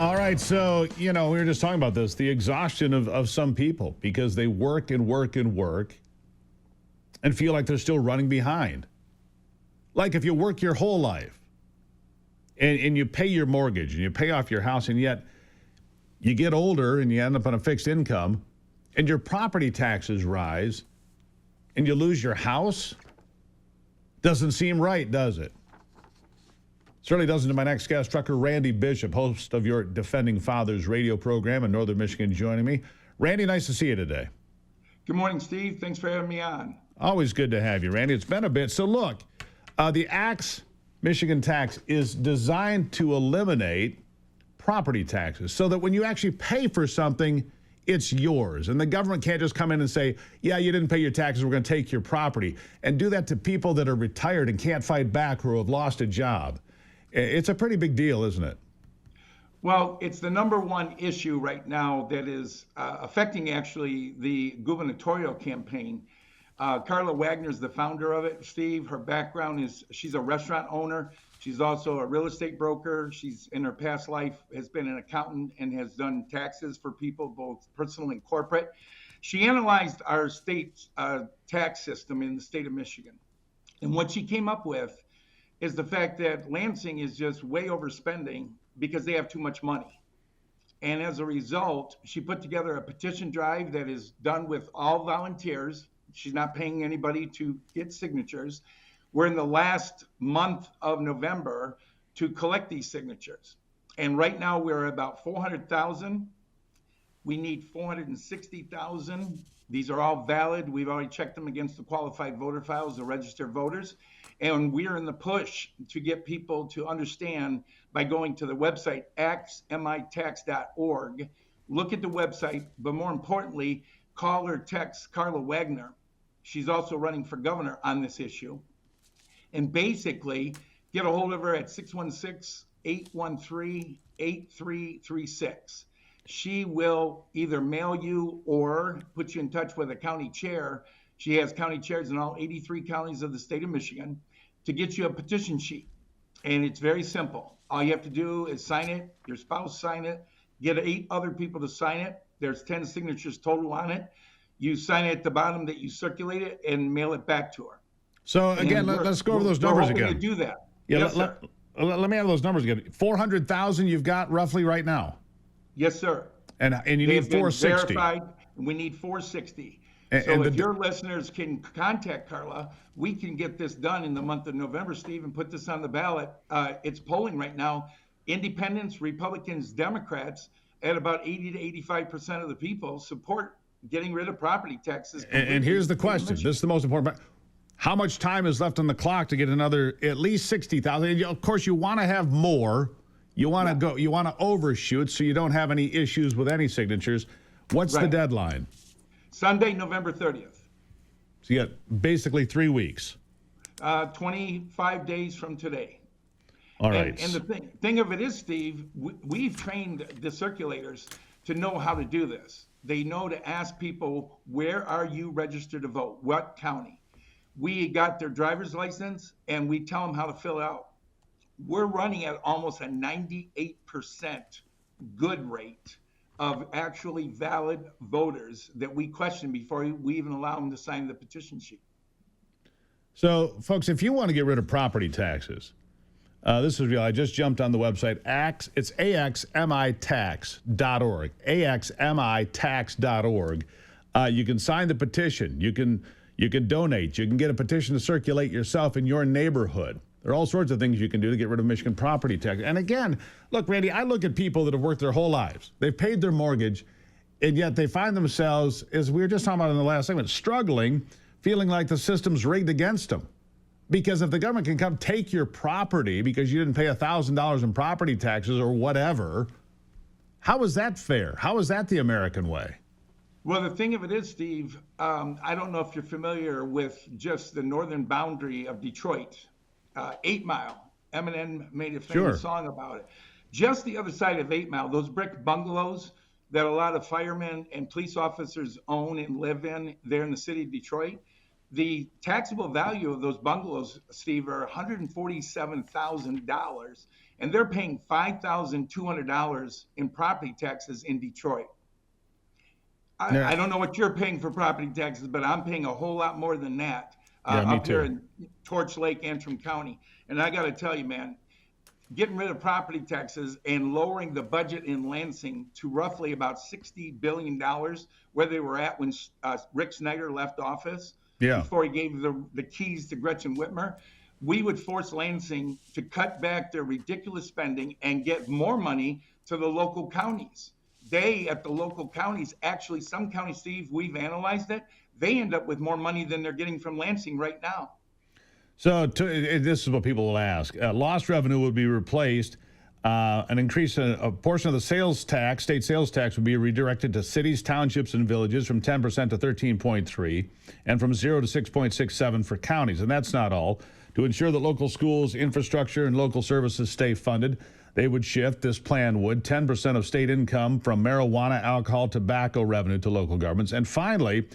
All right, so, we were just talking about this, the exhaustion of some people because they work and work and work and feel like they're still running behind. Like if you work your whole life and you pay your mortgage and you pay off your house and yet you get older and you end up on a fixed income and your property taxes rise and you lose your house, doesn't seem right, does it? Certainly doesn't to my next guest, trucker Randy Bishop, host of your Defending Fathers radio program in Northern Michigan, joining me. Randy, nice to see you today. Good morning, Steve. Thanks for having me on. Always good to have you, Randy. It's been a bit. So look, the AX Michigan tax is designed to eliminate property taxes so that when you actually pay for something, it's yours. And the government can't just come in and say, yeah, you didn't pay your taxes, we're going to take your property. And do that to people that are retired and can't fight back or have lost a job. It's a pretty big deal, isn't it? Well, it's the number one issue right now that is affecting actually the gubernatorial campaign. Carla Wagner is the founder of it, Steve. Her background is she's a restaurant owner. She's also a real estate broker. She's in her past life has been an accountant and has done taxes for people, both personal and corporate. She analyzed our state's tax system in the state of Michigan. And what she came up with is the fact that Lansing is just way overspending because they have too much money. And as a result, she put together a petition drive that is done with all volunteers. She's not paying anybody to get signatures. We're in the last month of November to collect these signatures. And right now we're about 400,000. We need 460,000. These are all valid. We've already checked them against the qualified voter files, the registered voters. And we're in the push to get people to understand by going to the website, axmitax.org. Look at the website, but more importantly, call or text Carla Wagner. She's also running for governor on this issue. And basically, get a hold of her at 616-813-8336. She will either mail you or put you in touch with a county chair. She has county chairs in all 83 counties of the state of Michigan to get you a petition sheet. And it's very simple. All you have to do is sign it, your spouse sign it, get 8 other people to sign it. There's 10 signatures total on it. You sign it at the bottom that you circulate it and mail it back to her. So again, let's go over those numbers again. We're hoping to do that. Yeah, yes, let me have those numbers again. 400,000 you've got roughly right now. Yes, sir. And you need 460. Verified, and we need 460. So if your listeners can contact Carla, we can get this done in the month of November, Steve, and put this on the ballot. It's polling right now. Independents, Republicans, Democrats, at about 80 to 85% of the people support getting rid of property taxes. And here's the question. This is the most important part. How much time is left on the clock to get another at least 60,000? Of course, you want to have more. You want to go. You want to overshoot so you don't have any issues with any signatures. What's the deadline? Sunday, November 30th. So you got basically 3 weeks. 25 days from today. All right. And the thing of it is, Steve, we've trained the circulators to know how to do this. They know to ask people, where are you registered to vote? What county? We got their driver's license and we tell them how to fill it out. We're running at almost a 98% good rate of actually valid voters that we question before we even allow them to sign the petition sheet. So, folks, if you want to get rid of property taxes, this is real. I just jumped on the website. It's axmitax.org. axmitax.org. You can sign the petition. You can donate. You can get a petition to circulate yourself in your neighborhood. There are all sorts of things you can do to get rid of Michigan property tax. And again, look, Randy, I look at people that have worked their whole lives. They've paid their mortgage, and yet they find themselves, as we were just talking about in the last segment, struggling, feeling like the system's rigged against them. Because if the government can come take your property because you didn't pay $1,000 in property taxes or whatever, how is that fair? How is that the American way? Well, the thing of it is, Steve, I don't know if you're familiar with just the northern boundary of Detroit. 8 Mile. Eminem made a famous song about it. Just the other side of 8 Mile, those brick bungalows that a lot of firemen and police officers own and live in there in the city of Detroit, The taxable value of those bungalows, Steve, are $147,000, and they're paying $5,200 in property taxes in Detroit. Yeah. I don't know what you're paying for property taxes, but I'm paying a whole lot more than that Yeah, me up here too. in Torch Lake, Antrim County. And I got to tell you, man, getting rid of property taxes and lowering the budget in Lansing to roughly about $60 billion, where they were at when Rick Snyder left office, Yeah. before he gave the keys to Gretchen Whitmer, we would force Lansing to cut back their ridiculous spending and get more money to the local counties. They, at the local counties, actually, some counties, Steve, we've analyzed it, they end up with more money than they're getting from Lansing right now. So this is what people will ask. Lost revenue would be replaced. An increase in a portion of the sales tax, state sales tax, would be redirected to cities, townships, and villages from 10% to 13.3%, and from 0 to 6.67% for counties. And that's not all. To ensure that local schools, infrastructure, and local services stay funded, they would shift, this plan would, 10% of state income from marijuana, alcohol, tobacco revenue to local governments. And finally,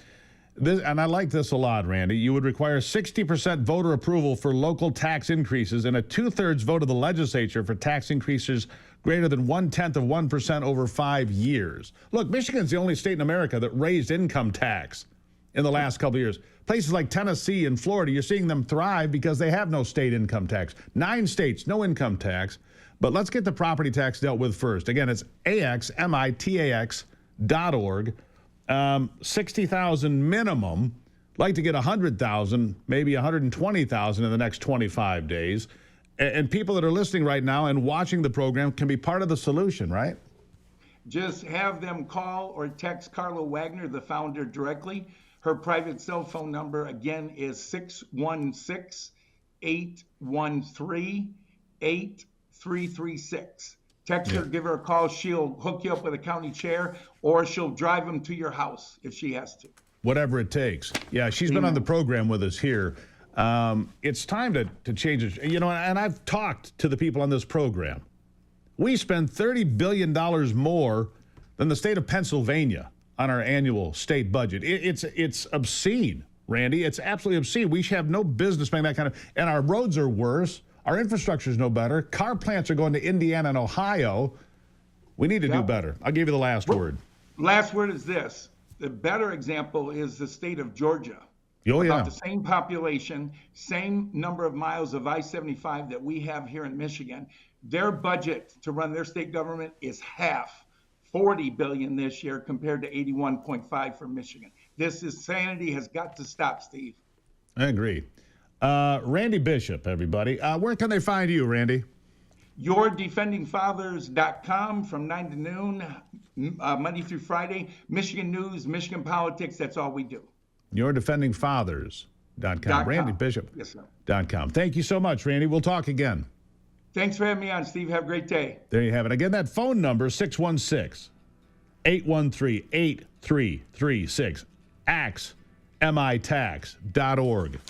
this, and I like this a lot, Randy, you would require 60% voter approval for local tax increases and a 2/3 vote of the legislature for tax increases greater than 0.1% over 5 years. Look, Michigan's the only state in America that raised income tax in the last couple of years. Places like Tennessee and Florida, you're seeing them thrive because they have no state income tax. 9 states, no income tax. But let's get the property tax dealt with first. Again, it's axmitax.org. 60,000 minimum. Like to get 100,000, maybe 120,000 in the next 25 days. And people that are listening right now and watching the program can be part of the solution, right? Just have them call or text Carla Wagner, the founder, directly. Her private cell phone number, again, is 616-813-8336. Text her, give her a call. She'll hook you up with a county chair, or she'll drive them to your house if she has to. Whatever it takes. Yeah, she's been on the program with us here. It's time to change it. You know, and I've talked to the people on this program. We spend $30 billion more than the state of Pennsylvania on our annual state budget. It's obscene, Randy. It's absolutely obscene. We have no business paying that kind of, and our roads are worse. Our infrastructure is no better. Car plants are going to Indiana and Ohio. We need to do better. I'll give you the last word. Last word is this. The better example is the state of Georgia. Oh, yeah. About the same population, same number of miles of I-75 that we have here in Michigan. Their budget to run their state government is half, $40 billion this year compared to 81.5 for Michigan. This insanity has got to stop, Steve. I agree. Randy Bishop, everybody. Where can they find you, Randy? YourDefendingFathers.com from 9 to noon, Monday through Friday. Michigan news, Michigan politics, that's all we do. YourDefendingFathers.com. Randy Bishop. Yes, sir. .com. Thank you so much, Randy. We'll talk again. Thanks for having me on, Steve. Have a great day. There you have it. Again, that phone number, 616-813-8336. axmitax.org.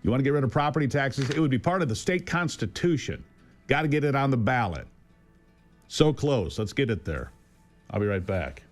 You want to get rid of property taxes? It would be part of the state constitution. Got to get it on the ballot. So close. Let's get it there. I'll be right back.